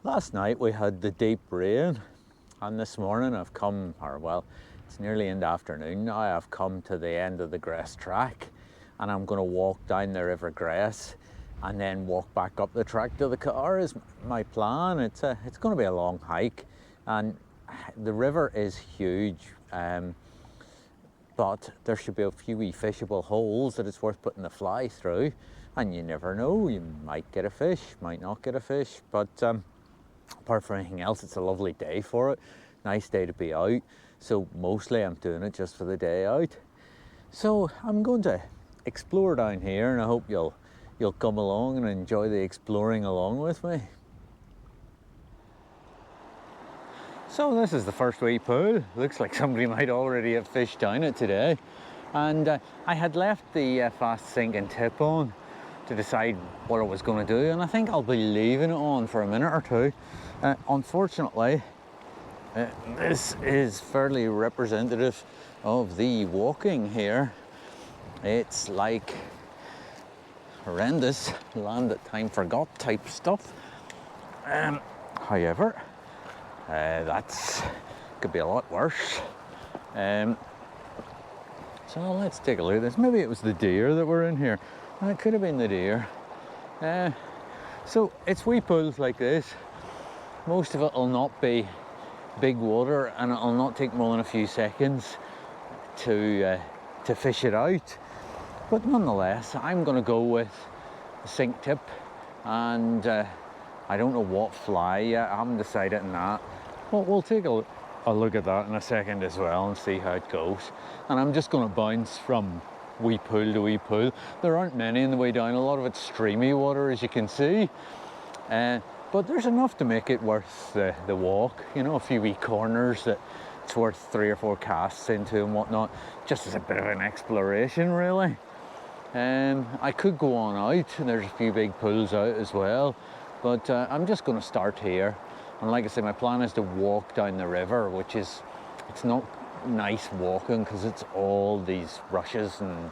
Last night we had the deep rain, and this morning I've come, or well, it's nearly in the afternoon now, I've come to the end of the Gress track, and I'm going to walk down the River Gress and then walk back up the track to the car is my plan. It's going to be a long hike, and the river is huge, but there should be a few wee fishable holes that it's worth putting the fly through, and you never know, you might get a fish, might not get a fish, but apart from anything else, it's a lovely day for it. Nice day to be out. So mostly I'm doing it just for the day out. So I'm going to explore down here, and I hope you'll come along and enjoy the exploring along with me. So this is the first wee pool. Looks like somebody might already have fished down it today. And I had left the fast sinking tip on to decide what I was going to do, and I think I'll be leaving it on for a minute or two. Unfortunately, this is fairly representative of the walking here. It's like horrendous, land that time forgot type stuff. However, that's could be a lot worse. So let's take a look at this. Maybe it was the deer that were in here. It could have been the deer. So it's wee pools like this. Most of it will not be big water, and it'll not take more than a few seconds to fish it out. But nonetheless, I'm going to go with a sink tip, and I don't know what fly yet. I haven't decided on that. But we'll take a look at that in a second as well and see how it goes. And I'm just going to bounce from wee pool to wee pool. There aren't many on the way down. A lot of it's streamy water, as you can see. But there's enough to make it worth the walk. You know, a few wee corners that it's worth 3 or 4 casts into and whatnot, just as a bit of an exploration, really. I could go on out, and there's a few big pools out as well, but I'm just going to start here. And like I say, my plan is to walk down the river, which is, it's not nice walking because it's all these rushes and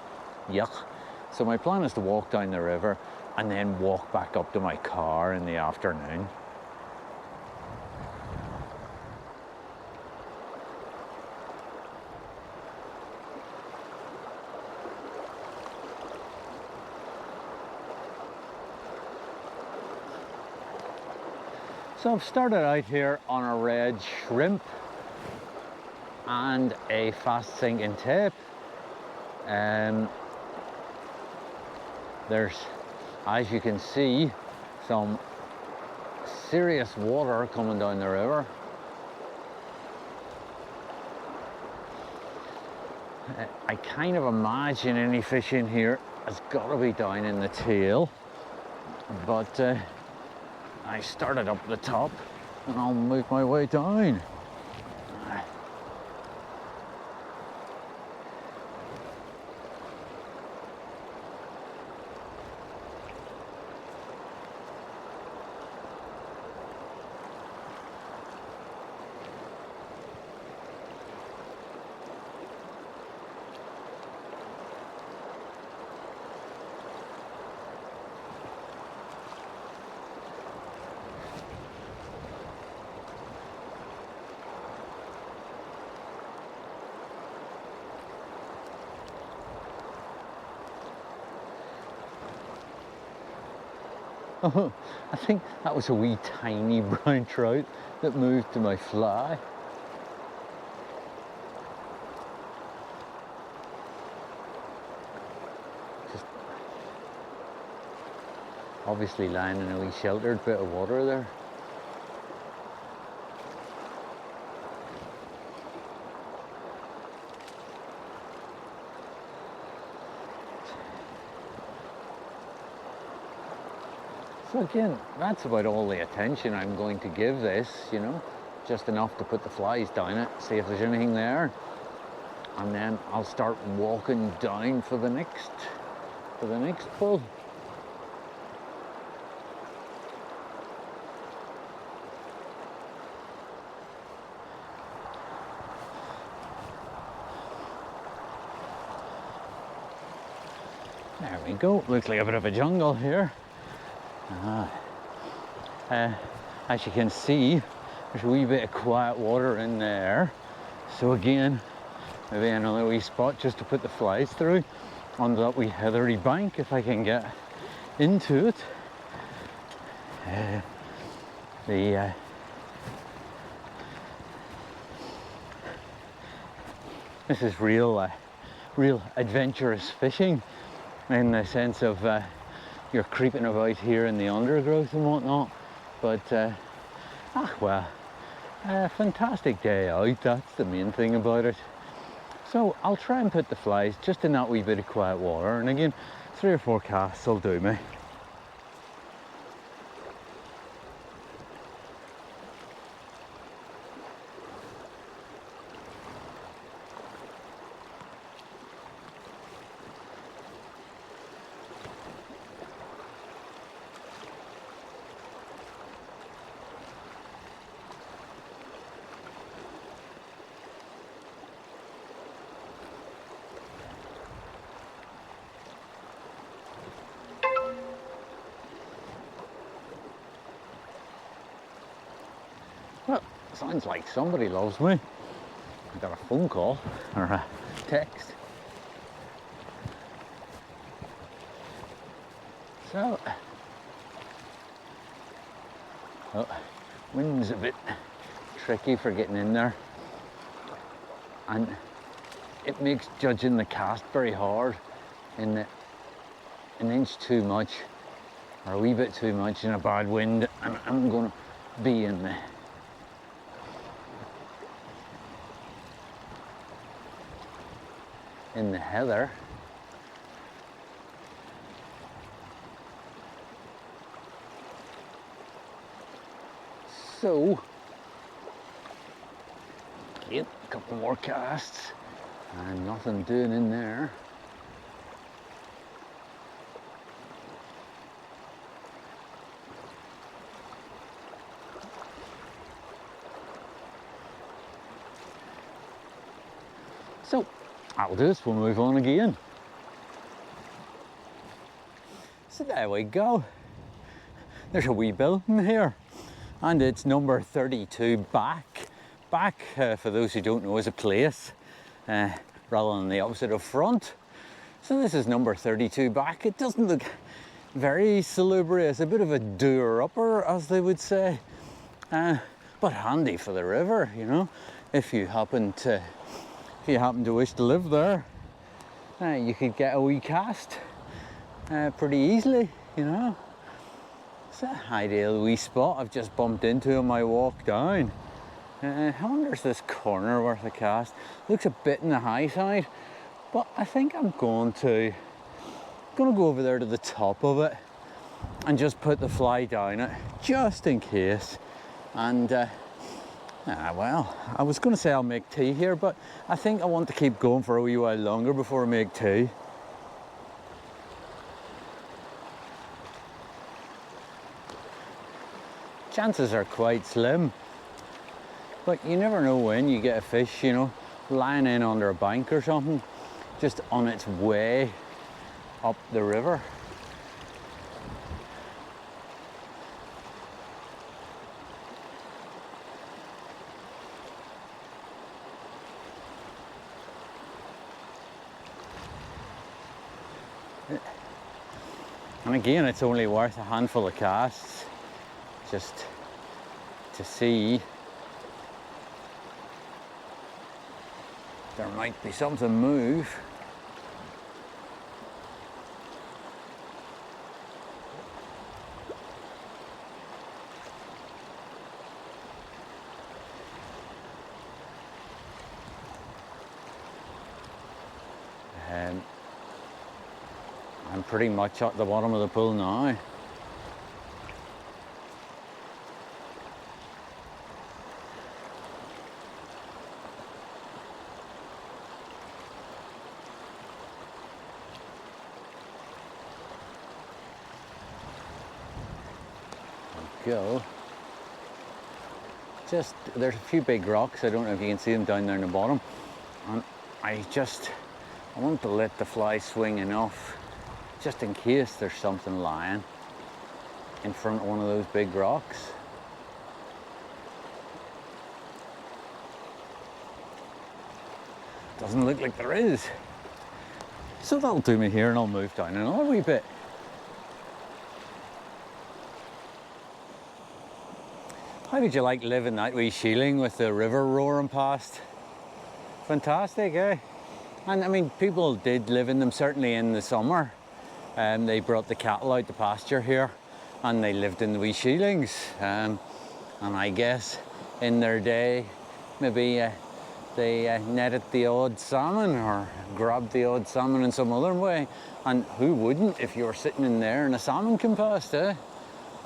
yuck. So my plan is to walk down the river and then walk back up to my car in the afternoon. So I've started out here on a red shrimp and a fast sinking tip. There's, as you can see, some serious water coming down the river. I kind of imagine any fish in here has got to be down in the tail, but I started up the top and I'll move my way down. Oh, I think that was a wee tiny brown trout that moved to my fly. Just obviously lying in a wee sheltered bit of water there. So again, that's about all the attention I'm going to give this, you know, just enough to put the flies down it, see if there's anything there, and then I'll start walking down for the next pull. There we go. Looks like a bit of a jungle here. As you can see, there's a wee bit of quiet water in there. So again, maybe another wee spot just to put the flies through on that wee heathery bank if I can get into it. This is real adventurous fishing, in the sense of you're creeping about here in the undergrowth and whatnot. But well, a fantastic day out, that's the main thing about it. So I'll try and put the flies just in that wee bit of quiet water, and again, 3 or 4 casts will do me. Well, sounds like somebody loves me. I got a phone call or a text. So, oh, wind's a bit tricky for getting in there, and it makes judging the cast very hard. In the an inch too much or a wee bit too much in a bad wind, and I'm going to be in the heather. So again, a couple more casts and nothing doing in there. So that'll do us, we'll move on again. So there we go. There's a wee building here, and it's number 32 back. Back, for those who don't know, is a place rather than the opposite of front. So this is number 32 back. It doesn't look very salubrious, a bit of a doer-upper, as they would say, but handy for the river, you know, if you happen to wish to live there. You could get a wee cast pretty easily, you know. It's an ideal wee spot I've just bumped into on my walk down. I wonder if this corner worth a cast. Looks a bit in the high side, but I think I'm going to go over there to the top of it and just put the fly down it, just in case. And well, I was going to say I'll make tea here, but I think I want to keep going for a wee while longer before I make tea. Chances are quite slim, but you never know when you get a fish, you know, lying in under a bank or something, just on its way up the river. And again, it's only worth a handful of casts just to see. There might be something move. I'm pretty much at the bottom of the pool now. Go. Just, there's a few big rocks, I don't know if you can see them down there in the bottom, and I want to let the fly swing enough just in case there's something lying in front of one of those big rocks. doesn't look like there is. So that'll do me here, and I'll move down another wee bit. How did you like living that wee shieling with the river roaring past? Fantastic, eh? And I mean, people did live in them, certainly in the summer. They brought the cattle out to pasture here, and they lived in the wee shielings. And I guess in their day, maybe they netted the odd salmon or grabbed the odd salmon in some other way. And who wouldn't if you were sitting in there and a salmon came past, eh?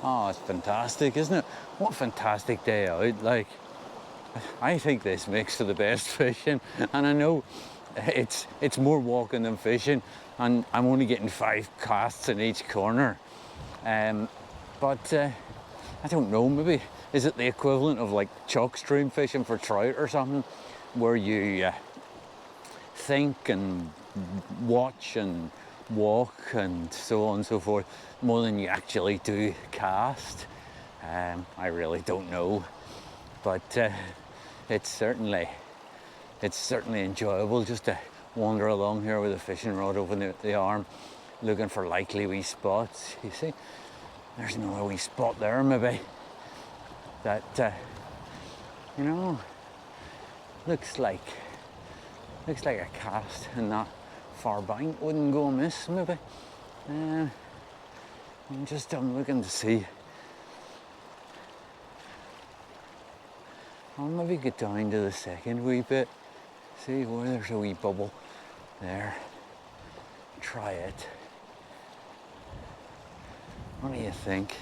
Oh, it's fantastic, isn't it? What a fantastic day out. Like, I think this makes for the best fishing, and I know it's more walking than fishing, and I'm only getting 5 casts in each corner. But I don't know, maybe is it the equivalent of like chalk stream fishing for trout or something, where you think and watch and walk and so on and so forth more than you actually do cast. I really don't know, but it's certainly enjoyable just to wander along here with a fishing rod over the arm, looking for likely wee spots. You see, there's another wee spot there maybe that you know, looks like a cast in that far bank wouldn't go amiss maybe. I'm looking to see. I'll maybe get down to the second wee bit, see where there's a wee bubble there. Try it. What do you think?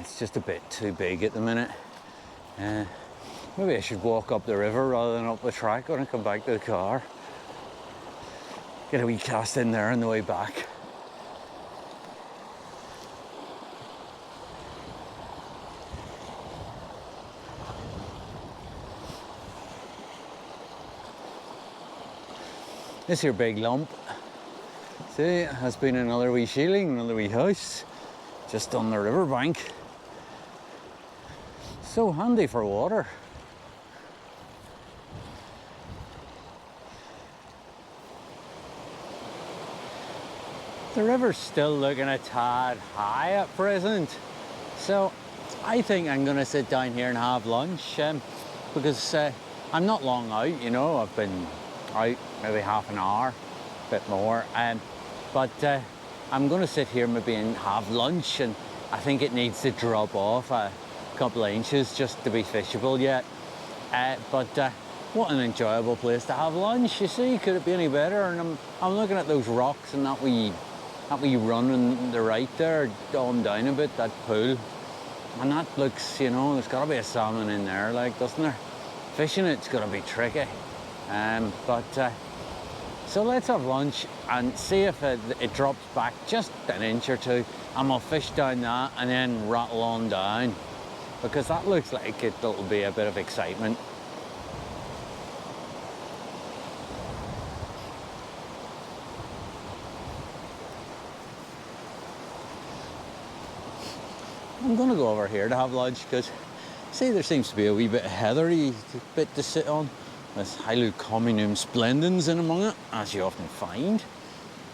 It's just a bit too big at the minute. Maybe I should walk up the river rather than up the track when I come back to the car. Get a wee cast in there on the way back. This here big lump, see, has been another wee shieling, another wee house, just on the riverbank. So handy for water. The river's still looking a tad high at present, so I think I'm going to sit down here and have lunch, because I'm not long out, you know. I've been out maybe half an hour, a bit more, but I'm going to sit here maybe and have lunch, and I think it needs to drop off a couple of inches just to be fishable yet. But what an enjoyable place to have lunch, you see. Could it be any better? And I'm looking at those rocks and that wee run on the right there, on down a bit, that pool, and that looks, you know, there's got to be a salmon in there, like, doesn't there? Fishing it's going to be tricky. So let's have lunch and see if it drops back just an inch or two, and we'll fish down that and then rattle on down, because that looks like it'll be a bit of excitement. I'm going to go over here to have lunch because, see, there seems to be a wee bit of heathery bit to sit on. There's Hylucominum splendens in among it, as you often find.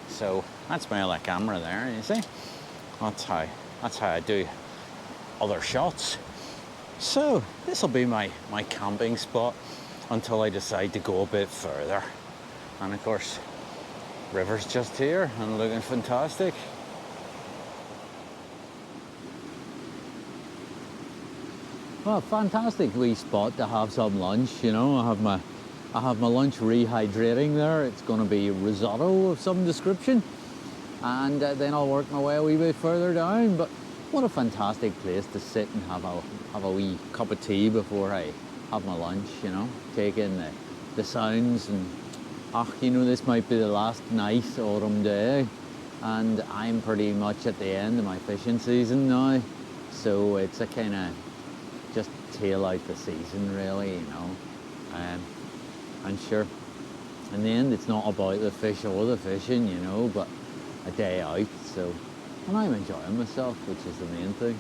So that's my other camera there, you see. That's how I do other shots. So this will be my camping spot until I decide to go a bit further. And of course, river's just here and looking fantastic. Well, fantastic wee spot to have some lunch, you know. I have my lunch rehydrating there. It's going to be risotto of some description, and then I'll work my way a wee bit further down. But what a fantastic place to sit and have a wee cup of tea before I have my lunch, you know. Take in the sounds, and you know, this might be the last nice autumn day, and I'm pretty much at the end of my fishing season now, so it's a kind of just tail out the season, really, you know. And sure, in the end, it's not about the fish or the fishing, you know, but a day out. So, and I'm enjoying myself, which is the main thing.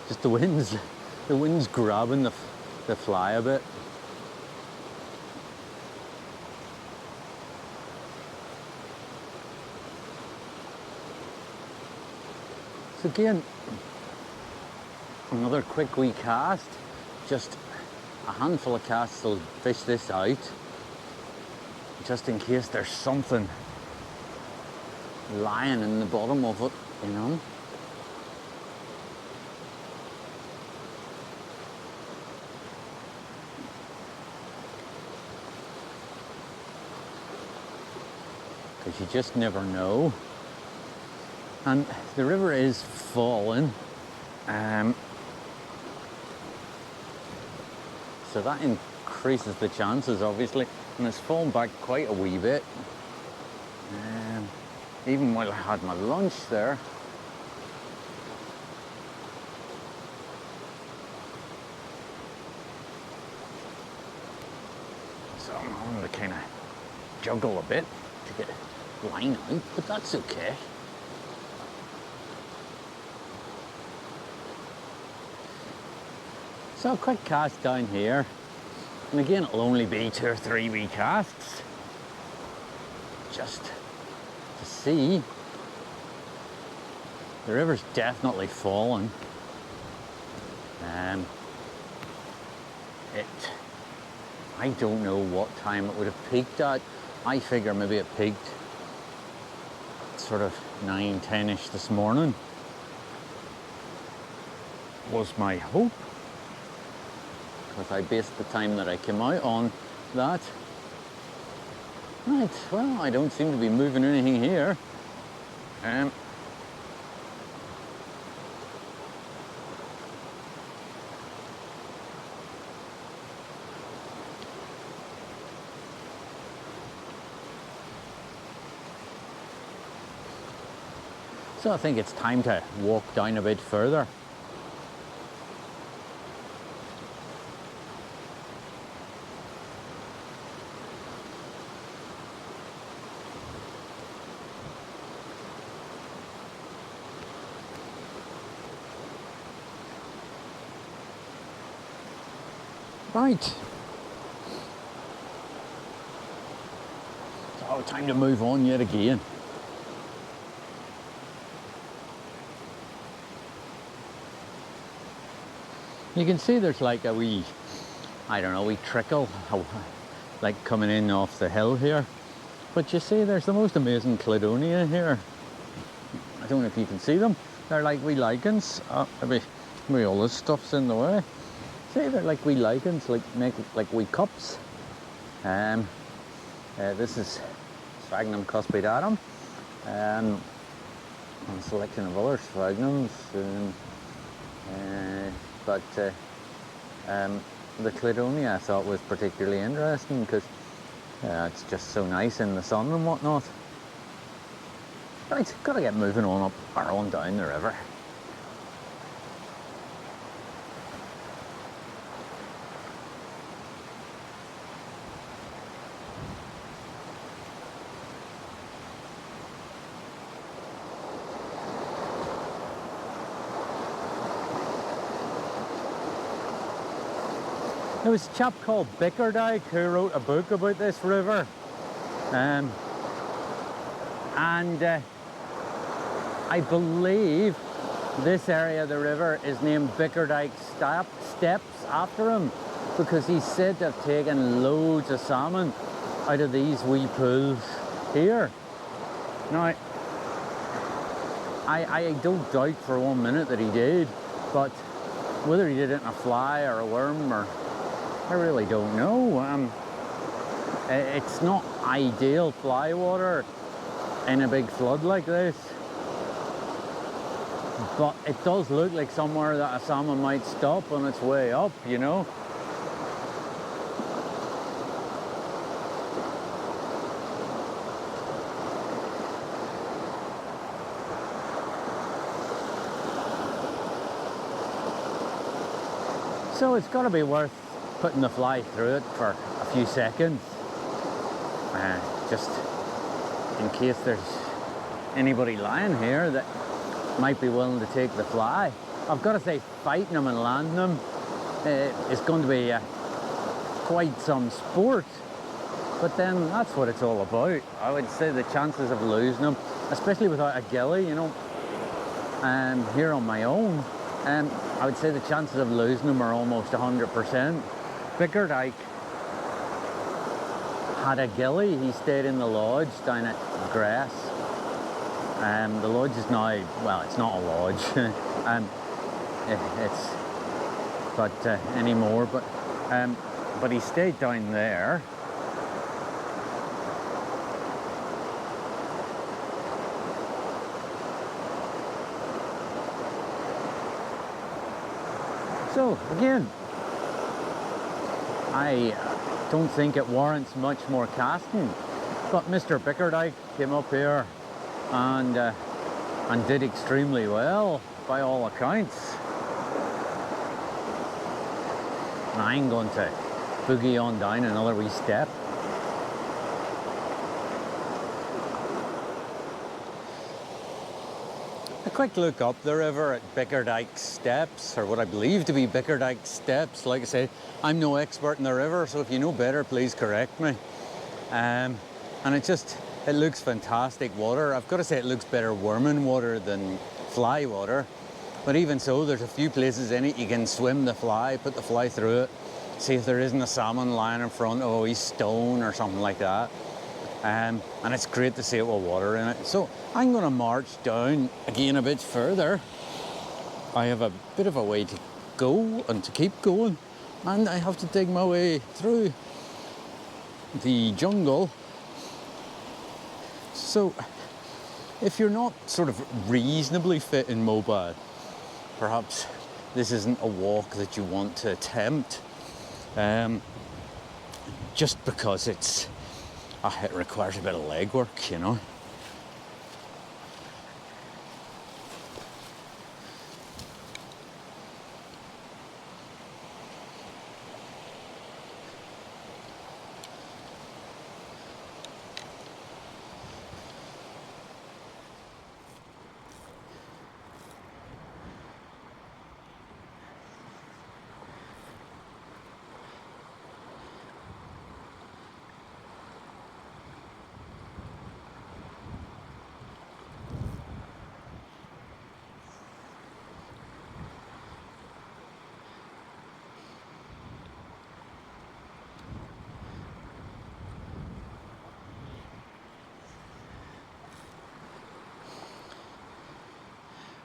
Just the wind's grabbing the fly a bit. So again, another quick wee cast, just a handful of casts will fish this out, just in case there's something lying in the bottom of it, you know. Because you just never know. And the river is falling, so that increases the chances, obviously, and it's fallen back quite a wee bit. Even while I had my lunch there. So I'm having to kind of juggle a bit to get line out, but that's okay. So a quick cast down here, and again it'll only be 2 or 3 wee casts, just to see. The river's definitely fallen. I don't know what time it would have peaked at. I figure maybe it peaked sort of 9, 10-ish this morning, was my hope. Because I based the time that I came out on that. Right, well, I don't seem to be moving anything here. So I think it's time to walk down a bit further. Right. So time to move on yet again. You can see there's like a wee, I don't know, wee trickle, like coming in off the hill here. But you see there's the most amazing cladonia here. I don't know if you can see them. They're like wee lichens. Maybe all this stuff's in the way. See, they're like wee lichens, make like wee cups. This is Sphagnum cuspidatum. And a selection of other sphagnums. But the cladonia I thought was particularly interesting because it's just so nice in the sun and whatnot. Right, gotta get moving on up or on down the river. There was a chap called Bickerdike who wrote a book about this river, and I believe this area of the river is named Bickerdike Steps after him, because he's said to have taken loads of salmon out of these wee pools here. Now, I don't doubt for 1 minute that he did, but whether he did it in a fly or a worm, or I really don't know. It's not ideal fly water in a big flood like this, but it does look like somewhere that a salmon might stop on its way up, you know. So it's got to be worth putting the fly through it for a few seconds, just in case there's anybody lying here that might be willing to take the fly. I've got to say, fighting them and landing them is going to be quite some sport. But then that's what it's all about. I would say the chances of losing them, especially without a gillie, you know, here on my own, I would say the chances of losing them are almost 100%. Bickerdike had a gillie. He stayed in the lodge down at Gress. The lodge is now, well, it's not a lodge. It's but anymore. But he stayed down there. So again, I don't think it warrants much more casting, but Mr. Bickerdike came up here and did extremely well by all accounts. And I'm going to boogie on down another wee step. A quick look up the river at Bickerdike Steps, or what I believe to be Bickerdike Steps. Like I say, I'm no expert in the river, so if you know better, please correct me. And it looks fantastic water. I've got to say it looks better worming water than fly water. But even so, there's a few places in it you can swim the fly, put the fly through it, see if there isn't a salmon lying in front of a wee stone or something like that. And it's great to see it with water in it. So I'm going to march down again a bit further. I have a bit of a way to go and to keep going, and I have to dig my way through the jungle. So if you're not sort of reasonably fit and mobile, perhaps this isn't a walk that you want to attempt, just because it requires a bit of legwork, you know.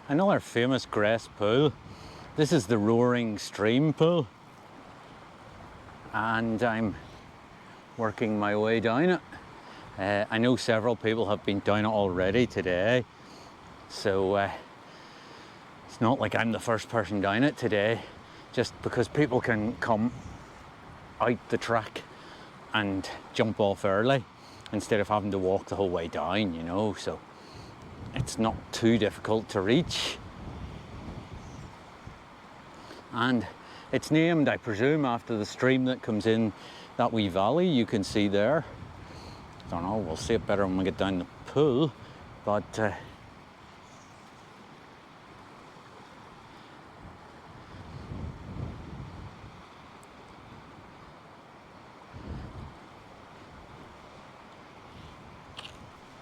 Another famous Gress pool. This is the Roaring Stream pool, and I'm working my way down it. I know several people have been down it already today, so it's not like I'm the first person down it today, just because people can come out the track and jump off early instead of having to walk the whole way down, you know, so it's not too difficult to reach. And it's named, I presume, after the stream that comes in that wee valley you can see there. I don't know, we'll see it better when we get down the pool, but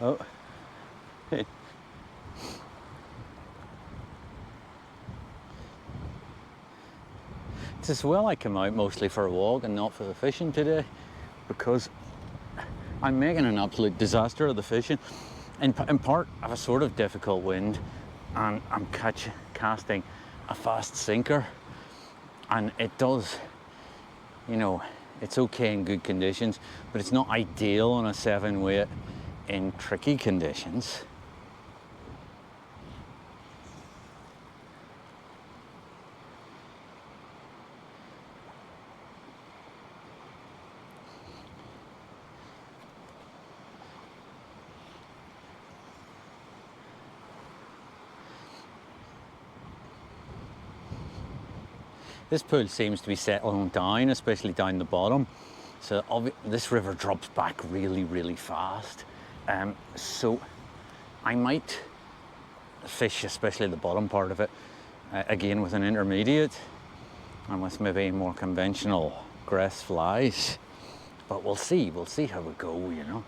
oh. It's as well I come out mostly for a walk and not for the fishing today, because I'm making an absolute disaster of the fishing. In part, I have a sort of difficult wind, and I'm casting a fast sinker, and it does, you know, it's okay in good conditions, but it's not ideal on a 7-weight in tricky conditions. This pool seems to be settling down, especially down the bottom. So this river drops back really, really fast. So I might fish, especially the bottom part of it, again with an intermediate and with maybe more conventional grass flies. But we'll see how we go, you know.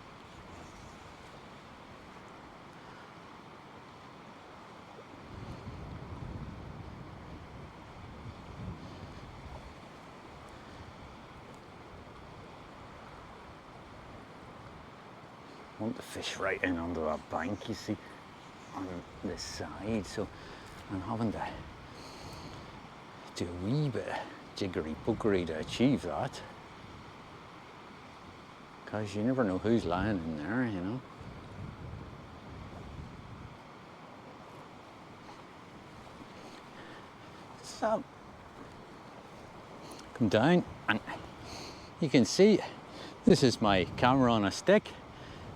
I want the fish right in under that bank, you see, on this side, so I'm having to do a wee bit of jiggery pokery to achieve that, because you never know who's lying in there, you know. So come down and you can see this is my camera on a stick.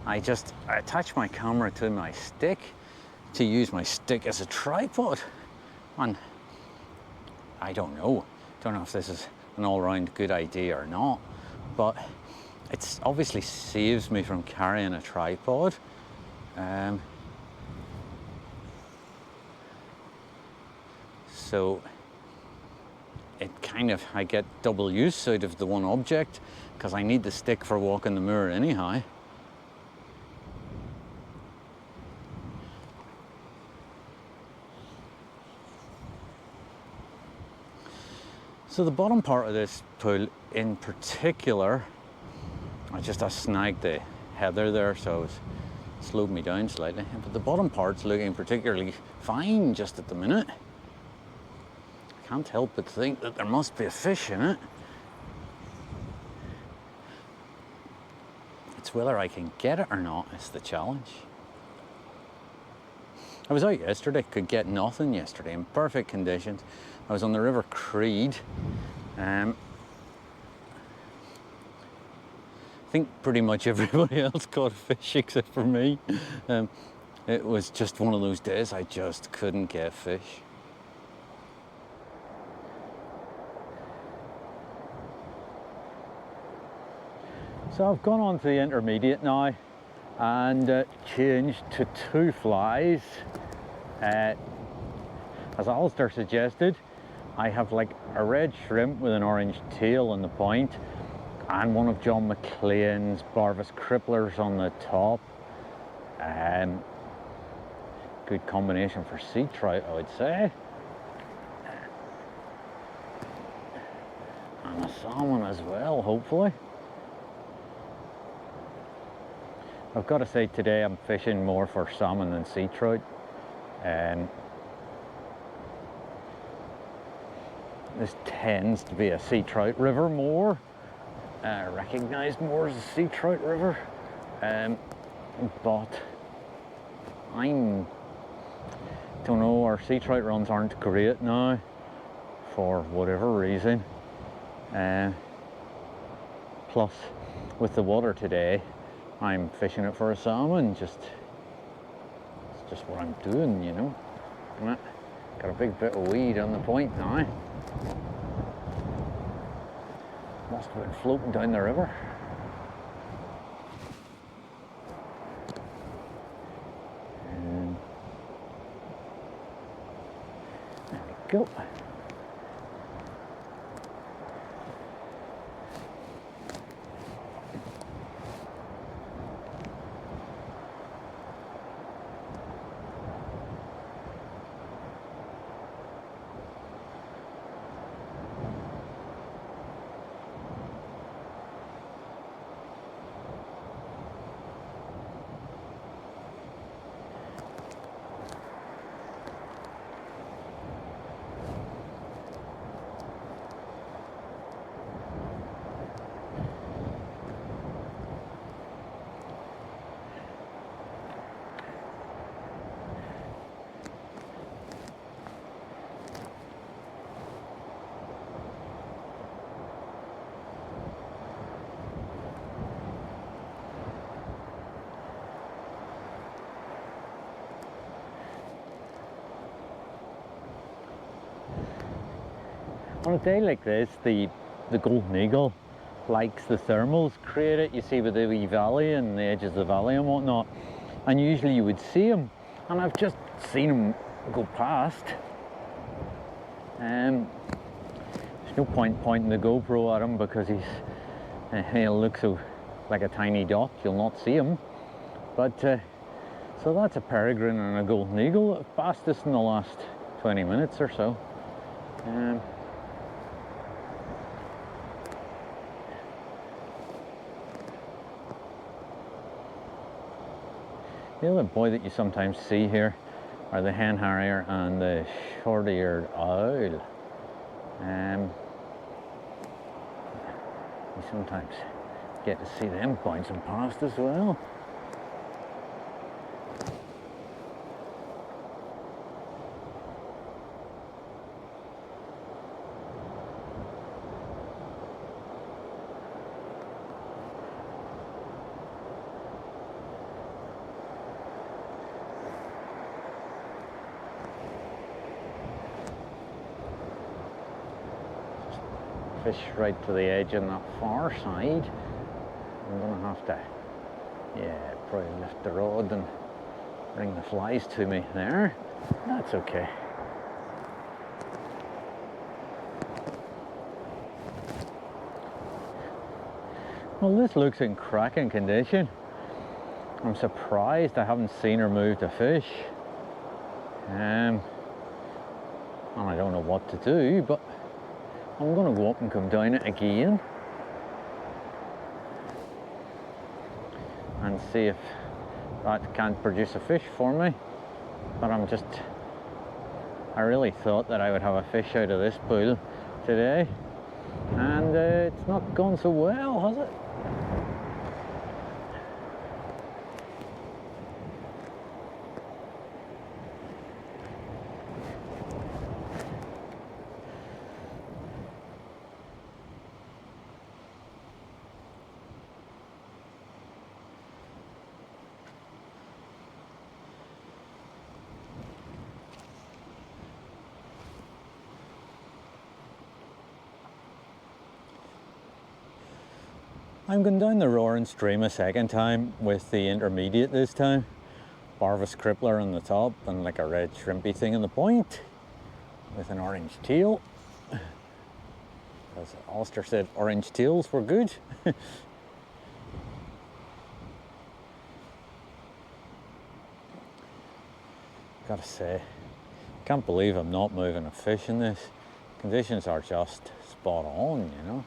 I attach my camera to my stick to use my stick as a tripod, and I don't know if this is an all-round good idea or not, but it obviously saves me from carrying a tripod. So it kind of, I get double use out of the one object because I need the stick for walking the moor anyhow. So the bottom part of this pool in particular, I snagged the heather there, so it slowed me down slightly. But the bottom part's looking particularly fine just at the minute. I can't help but think that there must be a fish in it. It's whether I can get it or not is the challenge. I was out yesterday, could get nothing yesterday in perfect conditions. I was on the River Creed. I think pretty much everybody else caught fish except for me. It was just one of those days I just couldn't get fish. So I've gone on to the intermediate now and changed to 2 flies. As Alistair suggested, I have like a red shrimp with an orange tail on the point and one of John McLean's Barvus cripplers on the top. Good combination for sea trout, I would say. And a salmon as well, hopefully. I've got to say today I'm fishing more for salmon than sea trout. This tends to be a sea trout river more, recognised more as a sea trout river, but don't know, our sea trout runs aren't great now for whatever reason. Plus with the water today I'm fishing it for a salmon, it's just what I'm doing, you know. Got a big bit of weed on the point now. Must have been floating down the river. There we go. On a day like this, the golden eagle likes the thermals created, you see, with the wee valley and the edges of the valley and whatnot. And usually you would see them, and I've just seen them go past. There's no point pointing the GoPro at him because he'll look so like a tiny dot, you'll not see him. But so that's a peregrine and a golden eagle that have passed us in the last 20 minutes or so. The other boy that you sometimes see here are the hen harrier and the short-eared owl. You sometimes get to see them bouncing past as well. Fish right to the edge on that far side. I'm gonna have to, yeah, probably lift the rod and bring the flies to me there. That's okay. Well, this looks in cracking condition. I'm surprised I haven't seen her move the fish. And I don't know what to do, but I'm going to go up and come down it again and see if that can't produce a fish for me. But I really thought that I would have a fish out of this pool today, and it's not gone so well, has it? I'm going down the roaring stream a second time with the intermediate this time. Barvus crippler on the top and like a red shrimpy thing on the point with an orange tail. As Alistair said, orange tails were good. Gotta say, can't believe I'm not moving a fish in this. Conditions are just spot on, you know.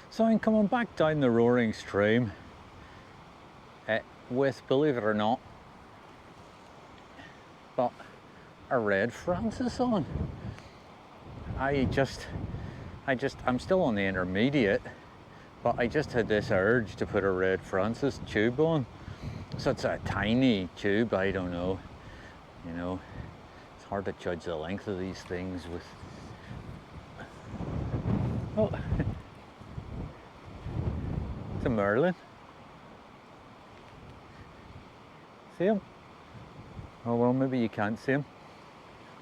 So I'm coming back down the roaring stream with, believe it or not, but a red Francis on. I'm still on the intermediate, but I just had this urge to put a red Francis tube on. So it's a tiny tube, I don't know, you know, it's hard to judge the length of these things with, oh. It's a Merlin. See him? Oh well, maybe you can't see him.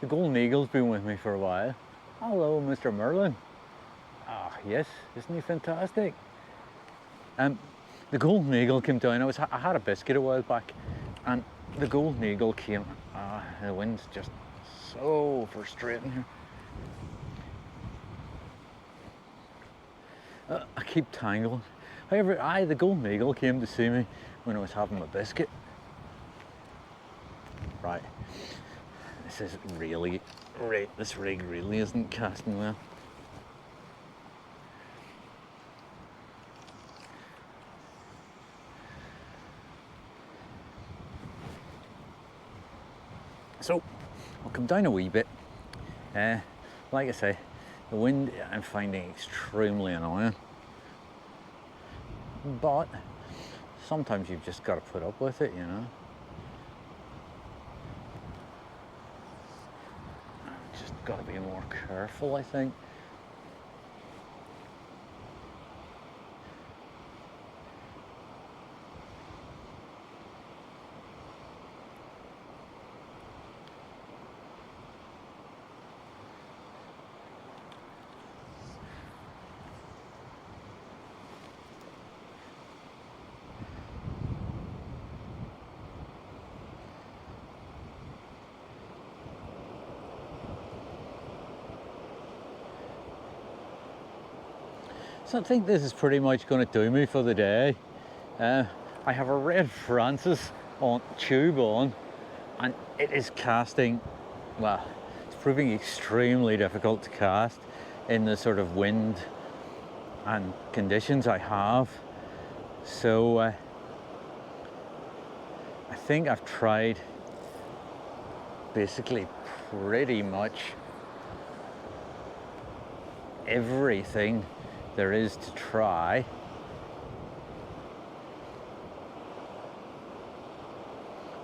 The golden eagle's been with me for a while. Hello, Mr. Merlin. Ah, yes, isn't he fantastic? The golden eagle came down. I had a biscuit a while back, and the golden eagle came. The wind's just so frustrating here. I keep tangling. However, the golden eagle came to see me when I was having my biscuit. Right, this rig really isn't casting well. So I'll come down a wee bit. Like I say, the wind I'm finding extremely annoying, but sometimes you've just got to put up with it, you know. Just got to be more careful, I think. So I think this is pretty much going to do me for the day. I have a Red Francis on tube on, and it is casting, well, it's proving extremely difficult to cast in the sort of wind and conditions I have. So I think I've tried basically pretty much everything there is to try.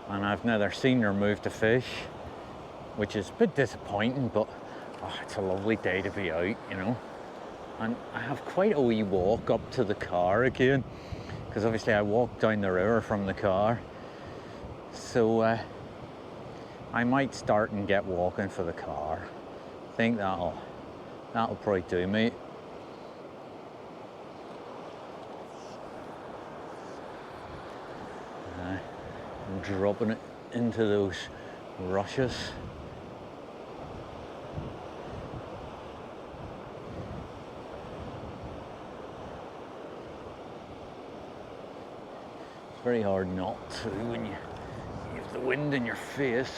And I've neither seen nor moved a fish, which is a bit disappointing, but it's a lovely day to be out, you know. And I have quite a wee walk up to the car again, because obviously I walked down the river from the car. So I might start and get walking for the car. I think that'll probably do me. Dropping it into those rushes. It's very hard not to when you have the wind in your face.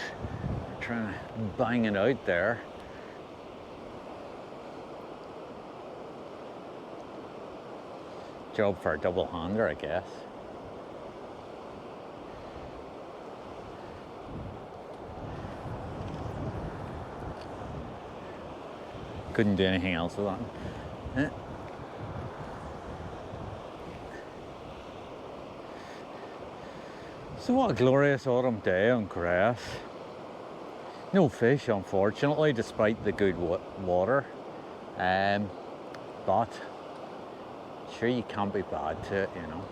You're trying to bang it out there. Job for a double hander, I guess. Couldn't do anything else with that. So what a glorious autumn day on grass. No fish, unfortunately, despite the good water. But sure, you can't be bad to it, you know.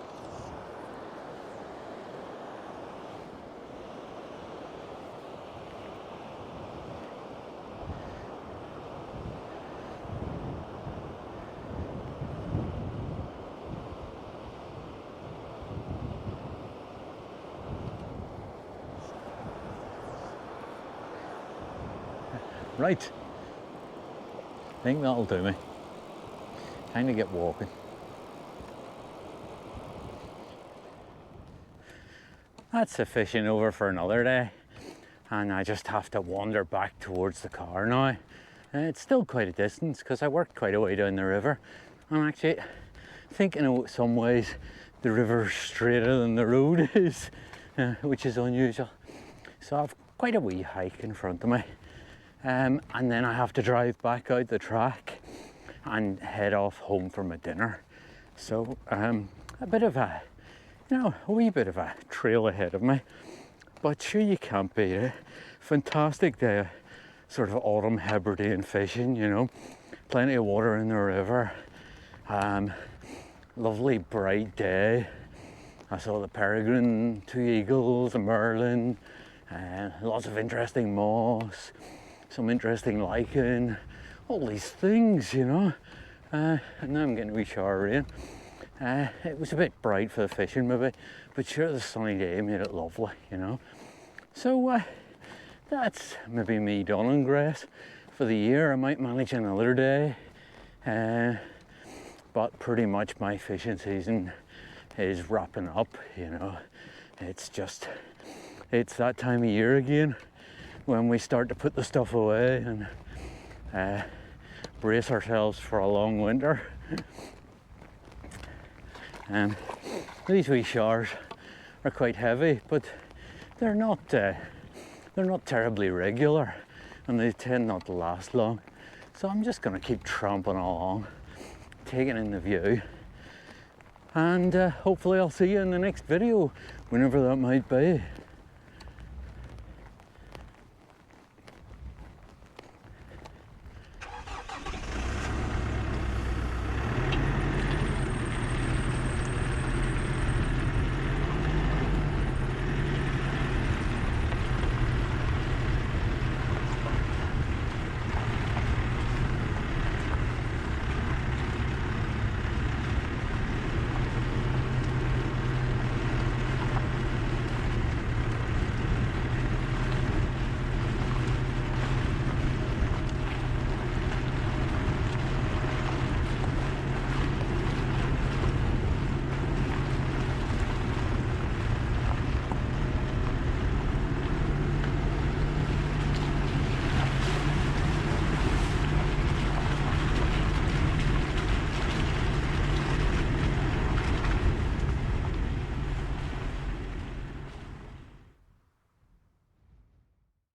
Right, I think that'll do me. Time to get walking. That's the fishing over for another day, and I just have to wander back towards the car now. It's still quite a distance because I worked quite a way down the river. I'm actually thinking in some ways the river's straighter than the road is, which is unusual. So I've quite a wee hike in front of me. And then I have to drive back out the track and head off home for my dinner. So a bit of a, a wee bit of a trail ahead of me, but sure, you can't beat it. Fantastic day, sort of autumn Hebridean fishing, you know, plenty of water in the river. Lovely bright day. I saw the peregrine, 2 eagles, a merlin, lots of interesting moss, some interesting lichen, all these things, you know. And now I'm getting a wee shower of rain. It was a bit bright for the fishing maybe, but sure, the sunny day made it lovely, you know. So that's maybe me done on grass for the year. I might manage another day, but pretty much my fishing season is wrapping up, you know. It's that time of year again when we start to put the stuff away and brace ourselves for a long winter. These wee showers are quite heavy, but they're not they're not terribly regular and they tend not to last long. So I'm just going to keep tramping along, taking in the view, and hopefully I'll see you in the next video, whenever that might be.